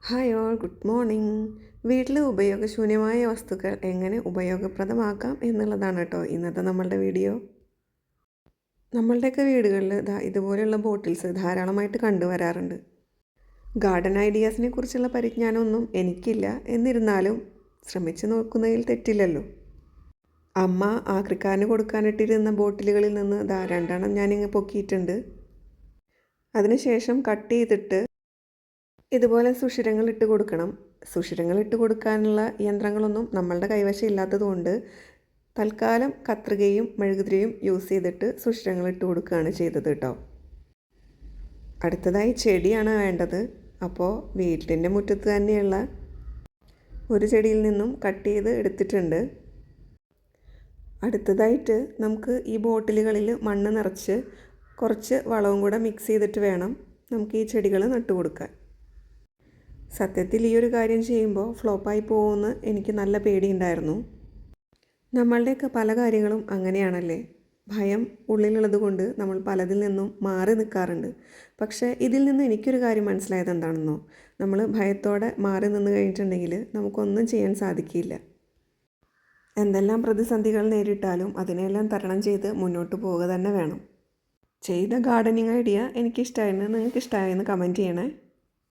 Hi all, good morning. വീട്ടിൽ ഉപയോഗശൂന്യമായ വസ്തുക്കൾ എങ്ങനെ ഉപയോഗപ്രദമാക്കാം എന്നുള്ളതാണ് കേട്ടോ ഇന്നത്തെ നമ്മളുടെ വീഡിയോ. നമ്മളുടെയൊക്കെ വീടുകളിൽ ഇതുപോലെയുള്ള ബോട്ടിൽസ് ധാരാളമായിട്ട് കണ്ടുവരാറുണ്ട്. ഗാർഡൻ ഐഡിയാസിനെ കുറിച്ചുള്ള പരിജ്ഞാനമൊന്നും എനിക്കില്ല, എന്നിരുന്നാലും ശ്രമിച്ചു നോക്കുന്നതിൽ തെറ്റില്ലല്ലോ. അമ്മ ആക്രിക്കാരന് കൊടുക്കാനിട്ടിരുന്ന ബോട്ടിലുകളിൽ നിന്ന് രണ്ടെണ്ണം ഞാനിങ്ങ് പൊക്കിയിട്ടുണ്ട്. അതിനുശേഷം കട്ട് ചെയ്തിട്ട് ഇതുപോലെ സുഷിരങ്ങൾ ഇട്ട് കൊടുക്കണം. സുഷിരങ്ങൾ ഇട്ട് കൊടുക്കാനുള്ള യന്ത്രങ്ങളൊന്നും നമ്മളുടെ കൈവശം ഇല്ലാത്തതുകൊണ്ട് തൽക്കാലം കത്രികയും മെഴുകുതിരിയും യൂസ് ചെയ്തിട്ട് സുഷിരങ്ങൾ ഇട്ട് കൊടുക്കുകയാണ് ചെയ്തത് കേട്ടോ. അടുത്തതായി ചെടിയാണ് വേണ്ടത്. അപ്പോൾ വീട്ടിൻ്റെ മുറ്റത്ത് തന്നെയുള്ള ഒരു ചെടിയിൽ നിന്നും കട്ട് ചെയ്ത് എടുത്തിട്ടുണ്ട്. അടുത്തതായിട്ട് നമുക്ക് ഈ ബോട്ടിലുകളിൽ മണ്ണ് നിറച്ച് കുറച്ച് വളവും കൂടെ മിക്സ് ചെയ്തിട്ട് വേണം നമുക്ക് ഈ ചെടികൾ നട്ടുകൊടുക്കാൻ. സത്യത്തിൽ ഈ ഒരു കാര്യം ചെയ്യുമ്പോൾ ഫ്ലോപ്പായി പോകുമെന്ന് എനിക്ക് നല്ല പേടിയുണ്ടായിരുന്നു. നമ്മളുടെയൊക്കെ പല കാര്യങ്ങളും അങ്ങനെയാണല്ലേ, ഭയം ഉള്ളിലുള്ളത് കൊണ്ട് നമ്മൾ പലതിൽ നിന്നും മാറി നിൽക്കാറുണ്ട്. പക്ഷേ ഇതിൽ നിന്ന് എനിക്കൊരു കാര്യം മനസ്സിലായത് എന്താണെന്നോ, നമ്മൾ ഭയത്തോടെ മാറി നിന്ന് കഴിഞ്ഞിട്ടുണ്ടെങ്കിൽ നമുക്കൊന്നും ചെയ്യാൻ സാധിക്കില്ല. എന്തെല്ലാം പ്രതിസന്ധികൾ നേരിട്ടാലും അതിനെല്ലാം തരണം ചെയ്ത് മുന്നോട്ട് പോവുക തന്നെ വേണം. ചെയ്ത ഗാർഡനിങ് ഐഡിയ എനിക്കിഷ്ടമായിരുന്നു. നിങ്ങൾക്ക് ഇഷ്ടമായെന്ന് കമൻറ്റ് ചെയ്യണേ.